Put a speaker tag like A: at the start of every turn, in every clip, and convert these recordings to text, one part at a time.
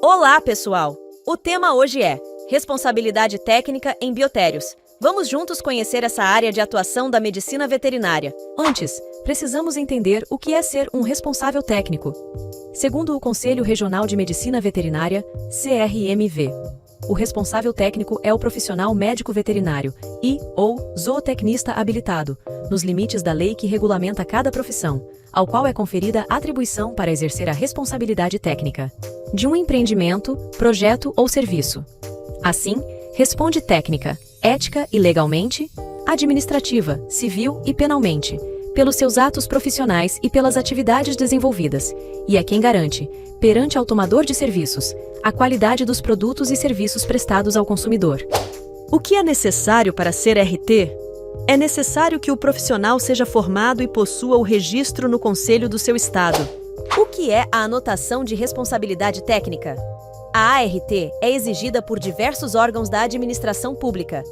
A: Olá, pessoal! O tema hoje é Responsabilidade Técnica em Biotérios. Vamos juntos conhecer essa área de atuação da medicina veterinária.
B: Antes, precisamos entender o que é ser um responsável técnico. Segundo o Conselho Regional de Medicina Veterinária, CRMV, o responsável técnico é o profissional médico veterinário ou zootecnista habilitado, nos limites da lei que regulamenta cada profissão, ao qual é conferida atribuição para exercer a responsabilidade técnica de um empreendimento, projeto ou serviço. Assim, responde técnica, ética e legalmente, administrativa, civil e penalmente, pelos seus atos profissionais e pelas atividades desenvolvidas, e é quem garante, perante ao tomador de serviços, a qualidade dos produtos e serviços prestados ao consumidor.
A: O que é necessário para ser RT? É necessário que o profissional seja formado e possua o registro no conselho do seu estado. O que é a anotação de responsabilidade técnica? A ART é exigida por diversos órgãos da administração pública.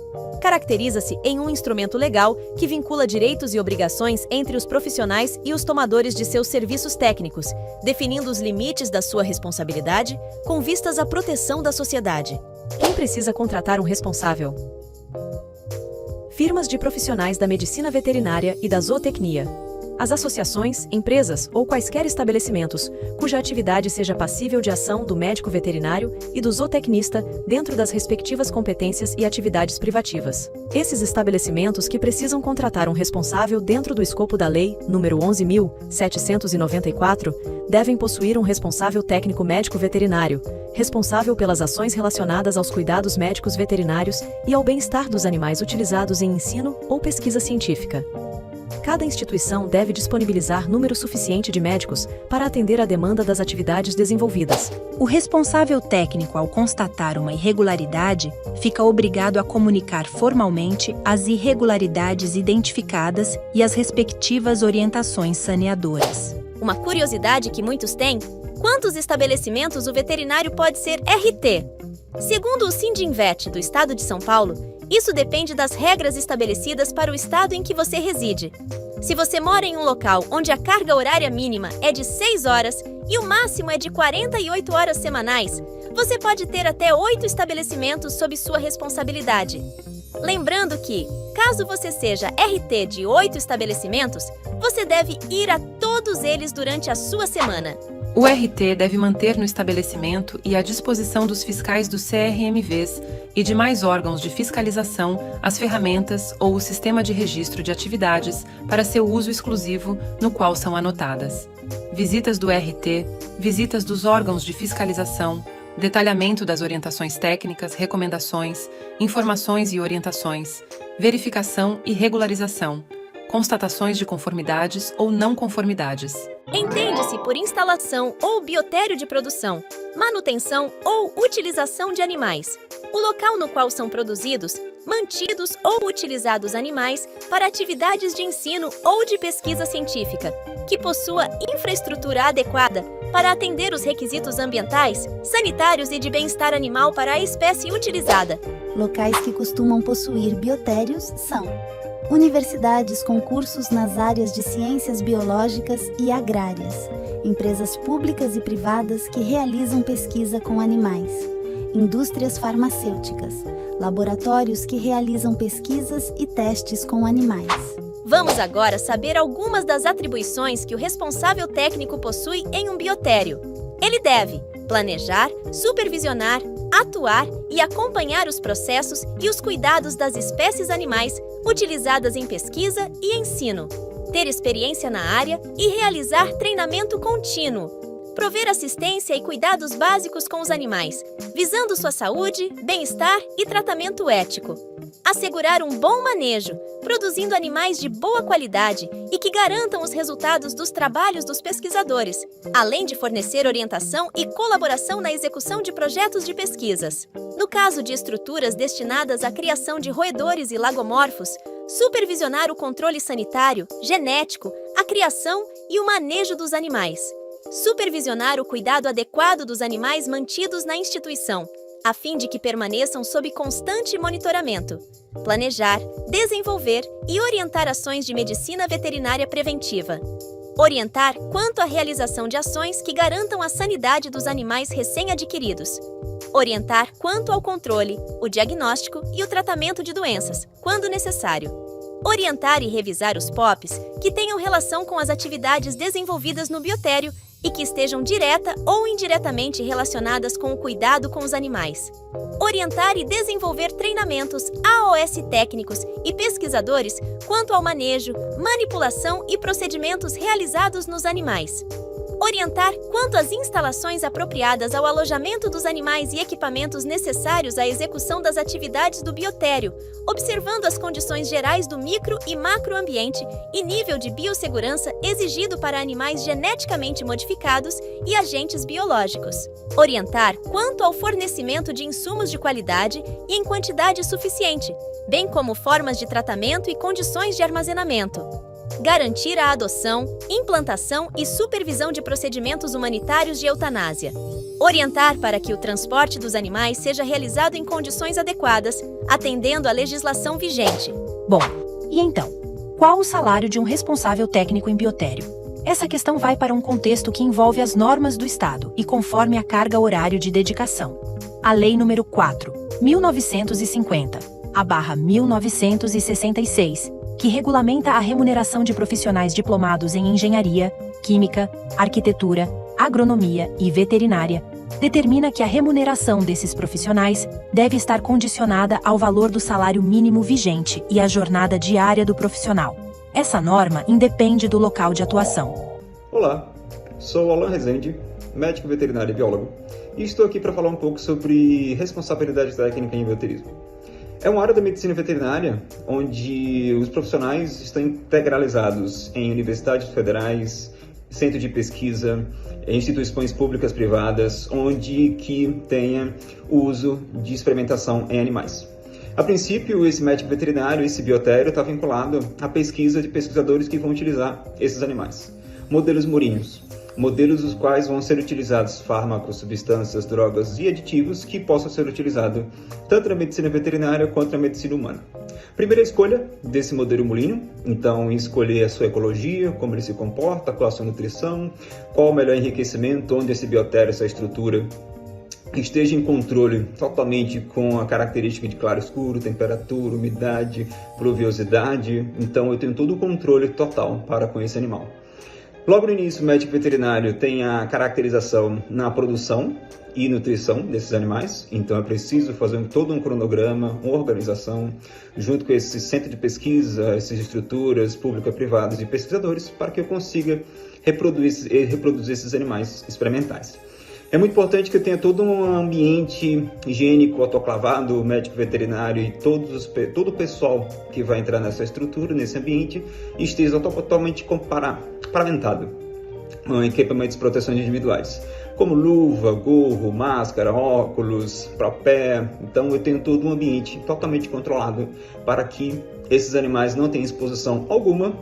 A: Caracteriza-se em um instrumento legal que vincula direitos e obrigações entre os profissionais e os tomadores de seus serviços técnicos, definindo os limites da sua responsabilidade com vistas à proteção da sociedade.
B: Quem precisa contratar um responsável? Firmas de profissionais da medicina veterinária e da zootecnia. As associações, empresas ou quaisquer estabelecimentos cuja atividade seja passível de ação do médico veterinário e do zootecnista dentro das respectivas competências e atividades privativas. Esses estabelecimentos que precisam contratar um responsável dentro do escopo da Lei nº 11.794 devem possuir um responsável técnico médico veterinário, responsável pelas ações relacionadas aos cuidados médicos veterinários e ao bem-estar dos animais utilizados em ensino ou pesquisa científica. Cada instituição deve disponibilizar número suficiente de médicos para atender à demanda das atividades desenvolvidas.
C: O responsável técnico, ao constatar uma irregularidade, fica obrigado a comunicar formalmente as irregularidades identificadas e as respectivas orientações saneadoras.
D: Uma curiosidade que muitos têm: quantos estabelecimentos o veterinário pode ser RT? Segundo o Sindinvet do Estado de São Paulo, isso depende das regras estabelecidas para o estado em que você reside. Se você mora em um local onde a carga horária mínima é de 6 horas e o máximo é de 48 horas semanais, você pode ter até 8 estabelecimentos sob sua responsabilidade. Lembrando que, caso você seja RT de 8 estabelecimentos, você deve ir a todos eles durante a sua semana.
E: O RT deve manter no estabelecimento e à disposição dos fiscais dos CRMVs e demais órgãos de fiscalização as ferramentas ou o sistema de registro de atividades para seu uso exclusivo no qual são anotadas. Visitas do RT, visitas dos órgãos de fiscalização, detalhamento das orientações técnicas, recomendações, informações e orientações, verificação e regularização, constatações de conformidades ou não conformidades.
D: Entende-se por instalação ou biotério de produção, manutenção ou utilização de animais. O local no qual são produzidos, mantidos ou utilizados animais para atividades de ensino ou de pesquisa científica, que possua infraestrutura adequada para atender os requisitos ambientais, sanitários e de bem-estar animal para a espécie utilizada.
F: Locais que costumam possuir biotérios são universidades com cursos nas áreas de ciências biológicas e agrárias, empresas públicas e privadas que realizam pesquisa com animais, indústrias farmacêuticas, laboratórios que realizam pesquisas e testes com animais.
D: Vamos agora saber algumas das atribuições que o responsável técnico possui em um biotério. Ele deve planejar, supervisionar, atuar e acompanhar os processos e os cuidados das espécies animais utilizadas em pesquisa e ensino, ter experiência na área e realizar treinamento contínuo, prover assistência e cuidados básicos com os animais, visando sua saúde, bem-estar e tratamento ético, assegurar um bom manejo, produzindo animais de boa qualidade e que garantam os resultados dos trabalhos dos pesquisadores, além de fornecer orientação e colaboração na execução de projetos de pesquisas. No caso de estruturas destinadas à criação de roedores e lagomorfos, supervisionar o controle sanitário, genético, a criação e o manejo dos animais. Supervisionar o cuidado adequado dos animais mantidos na instituição, a fim de que permaneçam sob constante monitoramento. Planejar, desenvolver e orientar ações de medicina veterinária preventiva. Orientar quanto à realização de ações que garantam a sanidade dos animais recém-adquiridos. Orientar quanto ao controle, o diagnóstico e o tratamento de doenças, quando necessário. Orientar e revisar os POPs que tenham relação com as atividades desenvolvidas no biotério e que estejam direta ou indiretamente relacionadas com o cuidado com os animais. Orientar e desenvolver treinamentos AOS técnicos e pesquisadores quanto ao manejo, manipulação e procedimentos realizados nos animais. Orientar quanto às instalações apropriadas ao alojamento dos animais e equipamentos necessários à execução das atividades do biotério, observando as condições gerais do micro e macroambiente e nível de biossegurança exigido para animais geneticamente modificados e agentes biológicos. Orientar quanto ao fornecimento de insumos de qualidade e em quantidade suficiente, bem como formas de tratamento e condições de armazenamento. Garantir a adoção, implantação e supervisão de procedimentos humanitários de eutanásia. Orientar para que o transporte dos animais seja realizado em condições adequadas, atendendo à legislação vigente.
C: Bom, e então? Qual o salário de um responsável técnico em biotério? Essa questão vai para um contexto que envolve as normas do Estado e conforme a carga horário de dedicação. A Lei nº 4.1950/1966, que regulamenta a remuneração de profissionais diplomados em engenharia, química, arquitetura, agronomia e veterinária, determina que a remuneração desses profissionais deve estar condicionada ao valor do salário mínimo vigente e à jornada diária do profissional. Essa norma independe do local de atuação.
G: Olá, sou Alan Rezende, médico veterinário e biólogo, e estou aqui para falar um pouco sobre responsabilidade técnica em bioterismo. É uma área da medicina veterinária onde os profissionais estão integralizados em universidades federais, centros de pesquisa, instituições públicas privadas, onde que tenha o uso de experimentação em animais. A princípio, esse médico veterinário, esse biotério, está vinculado à pesquisa de pesquisadores que vão utilizar esses animais. Modelos murinhos. Modelos os quais vão ser utilizados fármacos, substâncias, drogas e aditivos que possam ser utilizados tanto na medicina veterinária quanto na medicina humana. Primeira escolha desse modelo mulino, então escolher a sua ecologia, como ele se comporta, qual a sua nutrição, qual o melhor enriquecimento, onde esse biotério, essa estrutura esteja em controle totalmente com a característica de claro escuro, temperatura, umidade, pluviosidade, então eu tenho todo o controle total para com esse animal. Logo no início, o médico veterinário tem a caracterização na produção e nutrição desses animais, então é preciso fazer todo um cronograma, uma organização, junto com esse centro de pesquisa, essas estruturas públicas, privadas e pesquisadores, para que eu consiga reproduzir esses animais experimentais. É muito importante que eu tenha todo um ambiente higiênico, autoclavado, o médico veterinário e todo o pessoal que vai entrar nessa estrutura, nesse ambiente, esteja totalmente paramentado em equipamentos de proteção individuais, como luva, gorro, máscara, óculos, propé. Então eu tenho todo um ambiente totalmente controlado para que esses animais não tenham exposição alguma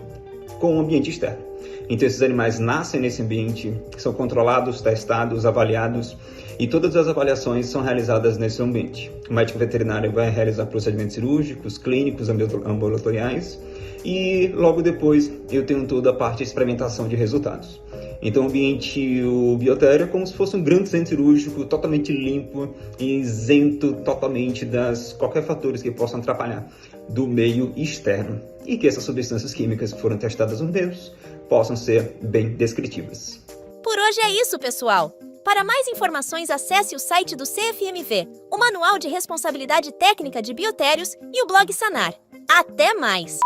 G: com o ambiente externo. Então esses animais nascem nesse ambiente, são controlados, testados, avaliados e todas as avaliações são realizadas nesse ambiente. O médico veterinário vai realizar procedimentos cirúrgicos, clínicos, ambulatoriais e logo depois eu tenho toda a parte de experimentação de resultados. Então o ambiente, o biotério é como se fosse um grande centro cirúrgico totalmente limpo e isento totalmente das qualquer fatores que possam atrapalhar do meio externo e que essas substâncias químicas que foram testadas nos meus possam ser bem descritivas.
D: Por hoje é isso, pessoal! Para mais informações, acesse o site do CFMV, o Manual de Responsabilidade Técnica de Biotérios e o blog Sanar. Até mais!